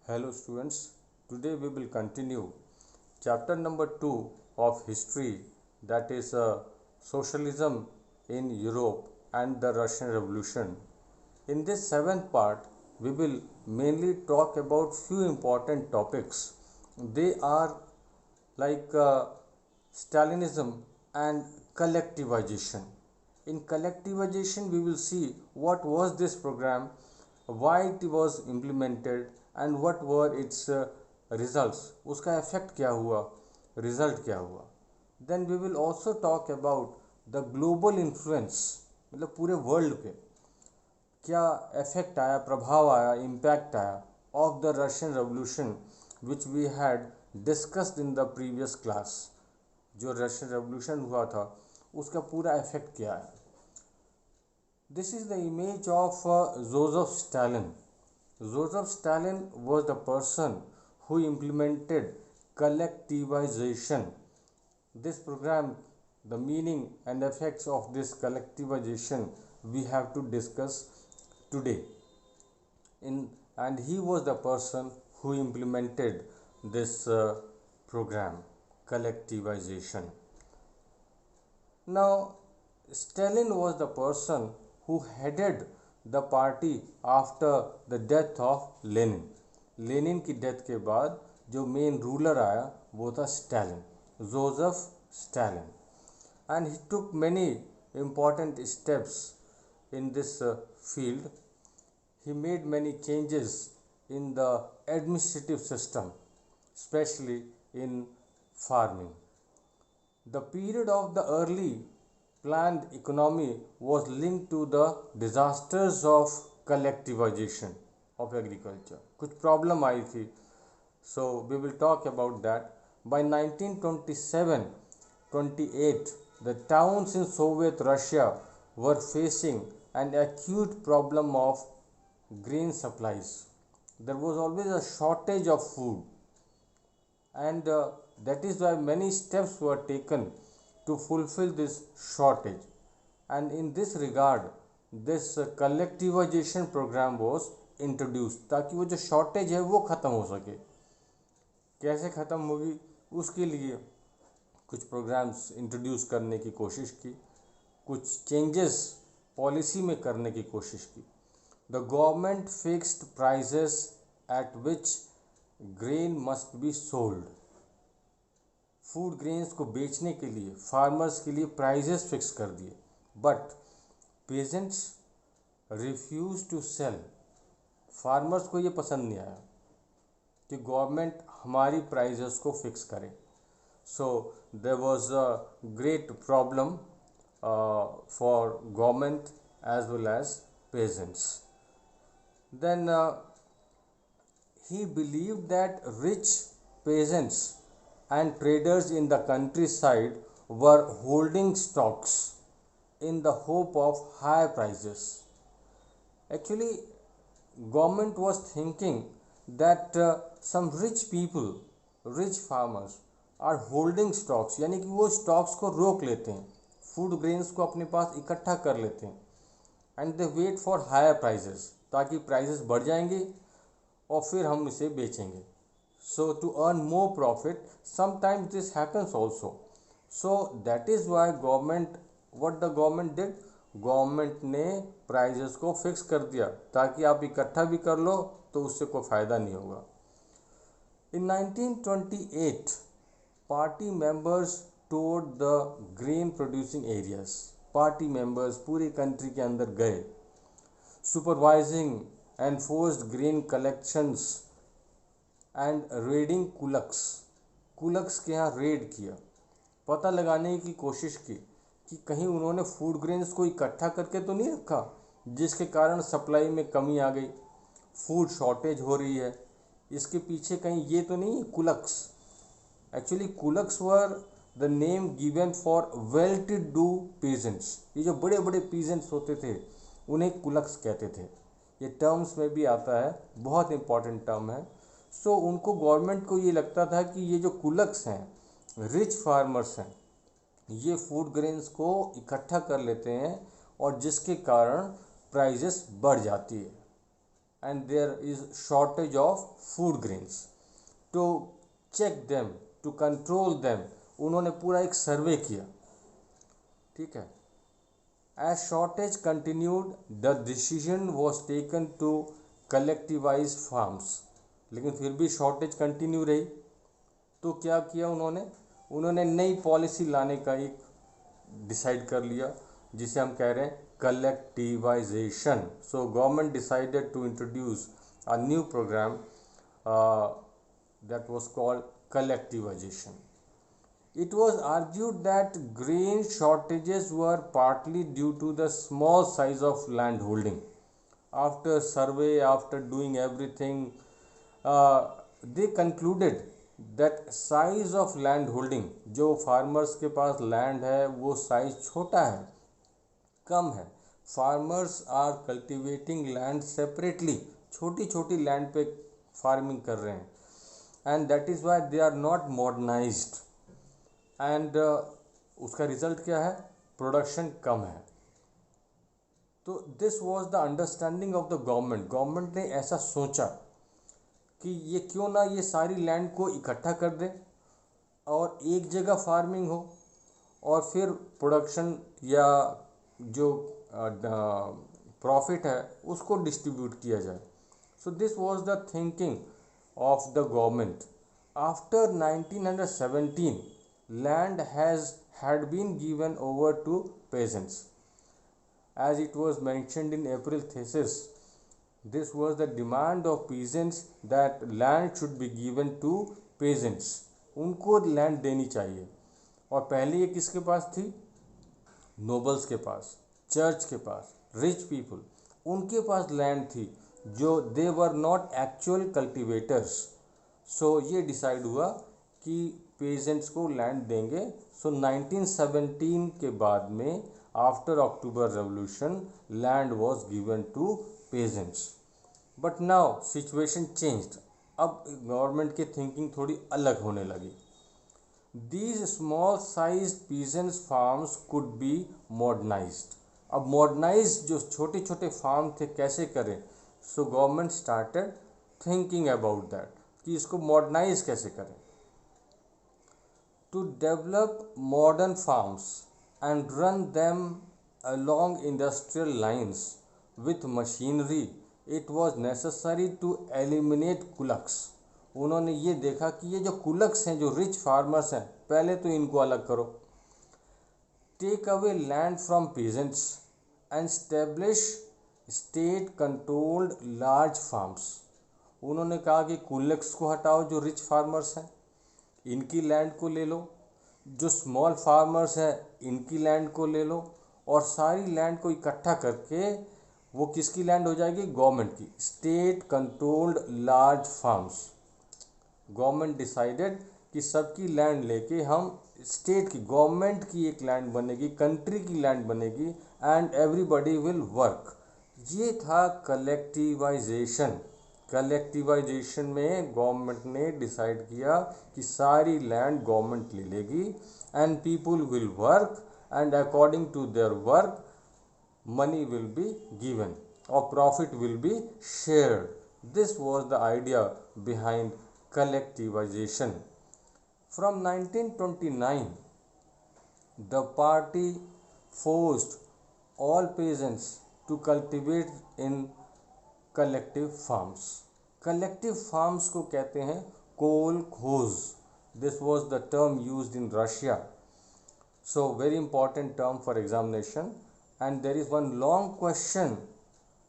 Hello students, today we will continue chapter number 2 of history, that is socialism in Europe and the Russian Revolution. In this seventh part, we will mainly talk about few important topics. They are like Stalinism and collectivization. In collectivization, we will see what was this program, why it was implemented, and what were its results. उसका effect क्या हुआ, result क्या हुआ. Then we will also talk about the global influence, मतलब पूरे world पे क्या effect आया, प्रभाव आया, इम्पैक्ट आया of the Russian revolution which we had discussed in the previous class. जो रशियन रेवोल्यूशन हुआ था उसका पूरा इफेक्ट क्या है. This is the image of Joseph Stalin. Joseph Stalin was the person who implemented collectivization. This program, the meaning and effects of this collectivization we have to discuss today. And he was the person who implemented this program, collectivization. Now, Stalin was the person who headed the party after the death of Lenin. Lenin की death के बाद जो main ruler आया वो था Stalin, Joseph Stalin. And he took many important steps in this field. He made many changes in the administrative system, especially in farming. The period of the early planned economy was linked to the disasters of collectivization of agriculture. कुछ problem आई थी, so we will talk about that. By 1927-28, the towns in Soviet Russia were facing an acute problem of grain supplies. There was always a shortage of food, and that is why many steps were taken to fulfill this shortage. And in this regard, this collectivization program was introduced ताकि वो जो shortage है वो ख़त्म हो सके. कैसे ख़त्म होगी उसके लिए कुछ प्रोग्राम्स इंट्रोड्यूस करने की कोशिश की, कुछ चेंजेस पॉलिसी में करने की कोशिश की. The government fixed prices eight which grain must be sold. Food grains को बेचने के लिए फार्मर्स के लिए प्राइजेस फिक्स कर दिए, but peasants refuse to sell. Farmers को ये पसंद नहीं आया कि गवर्नमेंट हमारी प्राइजेस को फिक्स करे. So there was a great problem for government as well as peasants. Then he believed that rich peasants and traders in the countryside were holding stocks in the hope of higher prices. Actually, government was thinking that some rich people, rich farmers are holding stocks, यानी कि वो stocks को रोक लेते हैं, food grains को अपने पास इकट्ठा कर लेते हैं, and they wait for higher prices, ताकि प्राइसेस बढ़ जाएंगे और फिर हम इसे बेचेंगे. So to earn more profit, sometimes this happens also. So that is why government, what the government did, government ने प्राइजेस को फिक्स कर दिया ताकि आप इकट्ठा भी कर लो तो उससे कोई फ़ायदा नहीं होगा. In 1928 party members toured the grain producing areas. Party members पूरी कंट्री के अंदर गए, supervising enforced grain collections and raiding kulaks. कुलक्स के यहाँ रेड किया, पता लगाने की कोशिश की कि कहीं उन्होंने फूड ग्रेन्स को इकट्ठा करके तो नहीं रखा जिसके कारण सप्लाई में कमी आ गई, फूड शॉर्टेज हो रही है. इसके पीछे कहीं ये तो नहीं kulaks. Actually kulaks were the name given for well to do peasants. ये जो बड़े बड़े पीजेंट्स होते थे उन्हें कुलक्स कहते थे. ये टर्म्स में भी आता है, बहुत इंपॉर्टेंट टर्म है. सो उनको गवर्नमेंट को ये लगता था कि ये जो कुलक्स हैं, रिच फार्मर्स हैं, ये फूड ग्रेन्स को इकट्ठा कर लेते हैं और जिसके कारण प्राइजेस बढ़ जाती है. and there is shortage of food grains. To check them, to control them, उन्होंने पूरा एक सर्वे किया, ठीक है. As shortage continued, the decision was taken to collectivize farms. लेकिन फिर भी शॉर्टेज कंटिन्यू रही, तो क्या किया उन्होंने नई पॉलिसी लाने का एक डिसाइड कर लिया, जिसे हम कह रहे हैं collectivisation. So government decided to introduce a new program that was called collectivization. It was argued that grain shortages were partly due to the small size of land holding. After survey, after doing everything, they concluded that size of land holding, जो farmers के पास land है वो size छोटा है, कम है. Farmers are cultivating land separately, छोटी छोटी land पे farming कर रहे हैं, and that is why they are not modernized. And उसका रिजल्ट क्या है, प्रोडक्शन कम है. तो this was the understanding of the government ने ऐसा सोचा कि ये क्यों ना ये सारी लैंड को इकट्ठा कर दे और एक जगह फार्मिंग हो और फिर प्रोडक्शन या जो प्रॉफिट है उसको डिस्ट्रीब्यूट किया जाए. So this was the thinking of the government. After 1917 land had been given over to peasants. As it was mentioned in April thesis, this was the demand of peasants that land should be given to peasants. उनको land देनी चाहिए. और पहले ये किसके पास थी, nobles के पास, church के पास, रिच पीपल, उनके पास लैंड थी जो दे वर नॉट एक्चुअल कल्टिवेटर्स. सो ये डिसाइड हुआ कि पेजेंट्स को लैंड देंगे. सो 1917 के बाद में after October revolution land was given to peasants. But now situation changed. अब गवर्नमेंट की थिंकिंग थोड़ी अलग होने लगी. These small size peasants farms could be modernised. अब मॉडर्नाइज जो छोटे छोटे फार्म थे कैसे करें. So government started thinking about that कि इसको मॉडर्नाइज कैसे करें. To develop modern farms and run them along industrial lines with machinery, it was necessary to eliminate kulaks. उन्होंने ये देखा कि ये जो कुलक्स हैं, जो रिच फार्मर्स हैं, पहले तो इनको अलग करो. Take away land from peasants and establish state controlled large farms. उन्होंने कहा कि कुलक्स को हटाओ, जो रिच फार्मर्स हैं इनकी लैंड को ले लो, जो स्मॉल फार्मर्स हैं इनकी लैंड को ले लो, और सारी लैंड को इकट्ठा करके वो किसकी लैंड हो जाएगी, गवर्नमेंट की. State controlled large farms. Government decided कि सबकी लैंड लेके हम स्टेट की, गवर्नमेंट की एक लैंड बनेगी, कंट्री की लैंड बनेगी, एंड एवरीबडी विल वर्क. ये था कलेक्टिवाइजेशन. कलेक्टिवाइजेशन में गवर्नमेंट ने डिसाइड किया कि सारी लैंड गवर्नमेंट ले लेगी and people will work, and according to their work money will be given और profit will be shared. This was the idea behind collectivisation. From 1929 the party forced all peasants to cultivate in collective farms. Collective farms को कहते हैं kolkhoz. This was the term used in Russia. So very important term for examination, and there is one long question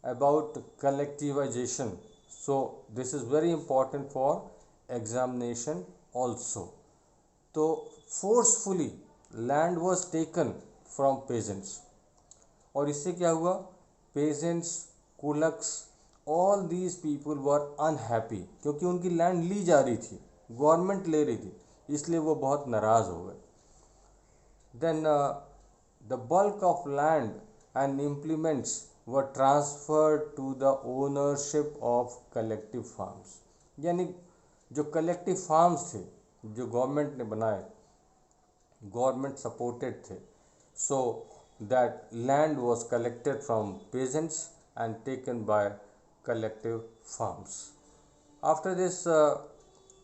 about collectivisation. So this is very important for examination also. तो forcefully land was taken from peasants, और इससे क्या हुआ, peasants, kulaks, all these people were unhappy, क्योंकि उनकी land ली जा रही थी, गवर्नमेंट ले रही थी, इसलिए वो बहुत नाराज़ हो गए. Then the bulk of land and implements were transferred to the ownership of collective farms. यानी जो कलेक्टिव फार्म्स थे जो गवर्नमेंट ने बनाए, गवर्नमेंट सपोर्टेड थे, सो that land was collected from peasants and taken by collective farms. After this,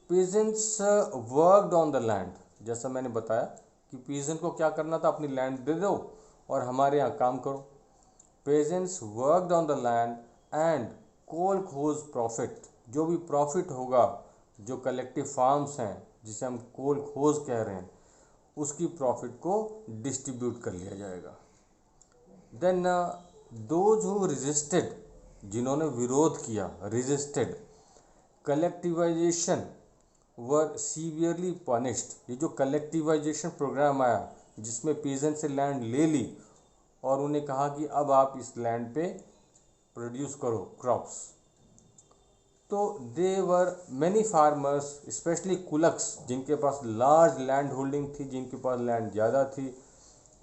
peasants worked on the land. जैसा मैंने बताया कि peasant को क्या करना था, अपनी land दे दो और हमारे यहाँ काम करो. Peasants worked on the land and kolkhoz profit, जो भी प्रॉफिट होगा, जो कलेक्टिव फार्म्स हैं जिसे हम kolkhoz कह रहे हैं, उसकी प्रॉफिट को डिस्ट्रीब्यूट कर लिया जाएगा. देन दोज हु रेजिस्टेड, जिन्होंने विरोध किया, रेजिस्टेड कलेक्टिवाइजेशन, वर सीवियरली पनिश्ड. ये जो कलेक्टिवाइजेशन प्रोग्राम आया जिसमें पीजेंट से लैंड ले ली और उन्हें कहा कि अब आप इस लैंड पे प्रोड्यूस करो क्रॉप्स, तो दे वर मैनी फार्मर्स, स्पेशली कुलक्स, जिनके पास लार्ज लैंड होल्डिंग थी, जिनके पास लैंड ज़्यादा थी,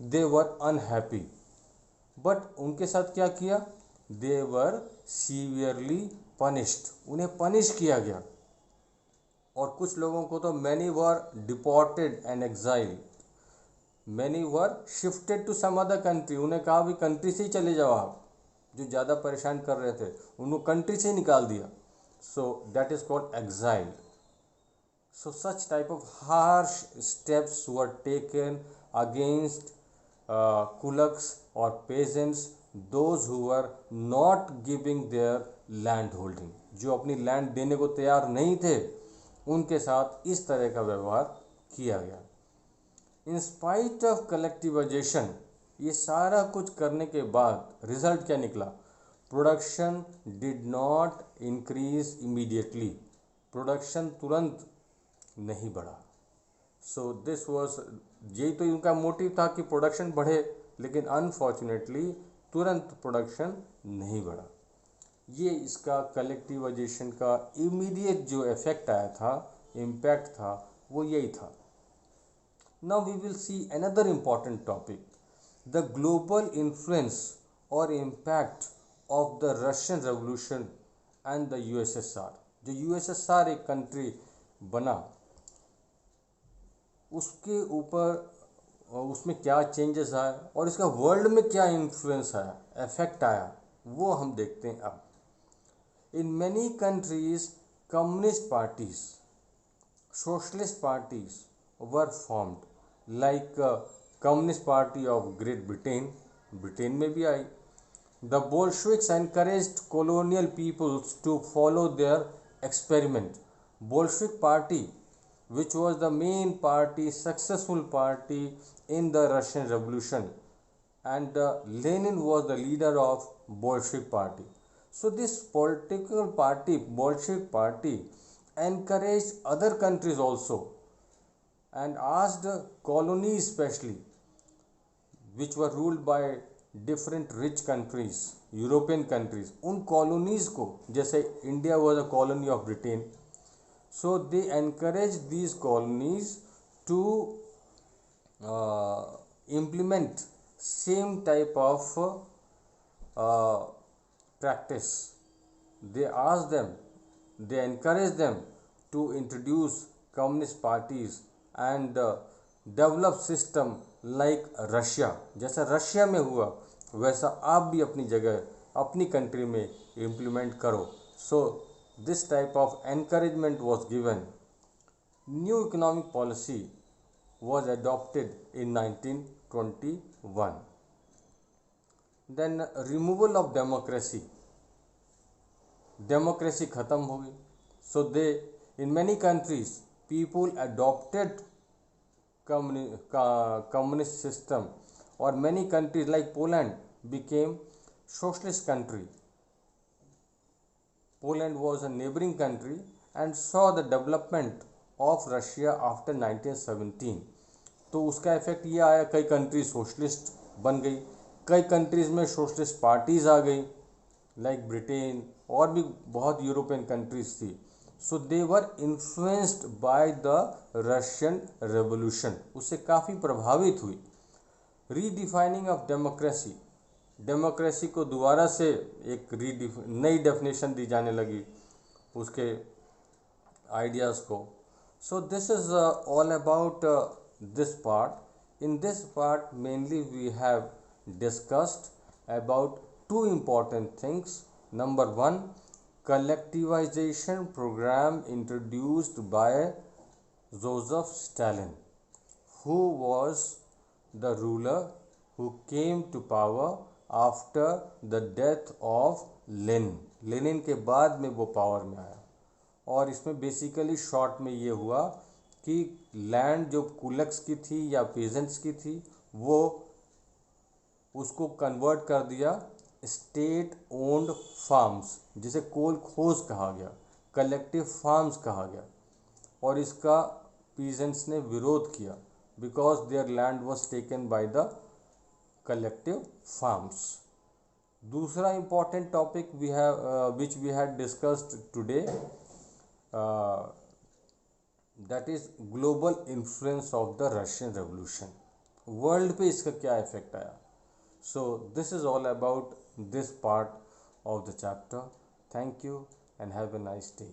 दे वर अनहैप्पी. बट उनके साथ क्या किया, दे वर सीवियरली पनिश्ड, उन्हें पनिश किया गया. और कुछ लोगों को तो many were deported and exiled, many were shifted to some other country, उन्हें कहा भी कंट्री से ही चले जाओ आप, जो ज़्यादा परेशान कर रहे थे उनको कंट्री से ही निकाल दिया. So that is called exile. So such type of harsh steps were taken against kulaks or peasants, those who were not giving their land holding, जो अपनी लैंड देने को तैयार नहीं थे, उनके साथ इस तरह का व्यवहार किया गया. इन स्पाइट ऑफ कलेक्टिवाइजेशन, ये सारा कुछ करने के बाद रिजल्ट क्या निकला, production did not increase immediately, production तुरंत नहीं बढ़ा. सो दिस वॉज, यही तो इनका मोटिव था कि प्रोडक्शन बढ़े, लेकिन अनफॉर्चुनेटली तुरंत प्रोडक्शन नहीं बढ़ा. ये इसका कलेक्टिवाइजेशन का इमीडिएट जो इफेक्ट आया था, इम्पैक्ट था, वो यही था. Now we will see another important topic, the global influence और impact of the Russian revolution and the USSR. जो यूएसएसआर एक कंट्री बना, उसके ऊपर उसमें क्या चेंजेस आए और इसका वर्ल्ड में क्या इन्फ्लुएंस आया, इफेक्ट आया, वो हम देखते हैं अब. In many countries communist parties, socialist parties were formed, like communist party of Great Britain, Britain में भी आई. The Bolsheviks encouraged colonial peoples to follow their experiment. Bolshevik party, which was the main party, successful party in the Russian Revolution, and Lenin was the leader of Bolshevik party. So this political party, Bolshevik party, encouraged other countries also and asked colonies especially, which were ruled by different rich countries, European countries, उन colonies को, जैसे India was a colony of Britain, so they encouraged these colonies to implement same type of practice. They asked them, they encouraged them to introduce communist parties and develop system like Russia. जैसा Russia में हुआ वैसा आप भी अपनी जगह, अपनी country में इम्प्लीमेंट करो. So this type of encouragement was given. New economic policy was adopted in 1921. Then removal of democracy, democracy खत्म हो गई. So they, in many countries people adopted communist system, or many countries like Poland became socialist country. Poland was a neighboring country and saw the development of Russia after 1917. तो उसका effect ये आया, कई countries socialist बन गई, कई countries में socialist parties आ गई, लाइक ब्रिटेन और भी बहुत यूरोपियन कंट्रीज थी. So they were influenced by the Russian revolution, उससे काफ़ी प्रभावित हुई. रीडिफाइनिंग ऑफ डेमोक्रेसी, डेमोक्रेसी को दोबारा से एक नई डेफिनेशन दी जाने लगी उसके आइडियाज़ को. So this is all about this part. In this part mainly we have discussed about two important things. Number one, collectivization program introduced by Joseph Stalin, who was the ruler who came to power after the death of Lenin. Lenin के बाद में वो power में आया। और इसमें basically short में ये हुआ कि लैंड जो कुलक्स की थी या पेजेंट्स की थी, वो उसको कन्वर्ट कर दिया स्टेट ओन्ड फार्म्स, जिसे कोल खोज कहा गया, कलेक्टिव फार्म्स कहा गया। और इसका पीजेंट्स ने विरोध किया because their land was taken by the collective farms. दूसरा important topic we have which we had discussed today, that is global influence of the Russian revolution. World पे इसका क्या इफेक्ट आया। So this is all about this part of the chapter. Thank you and have a nice day.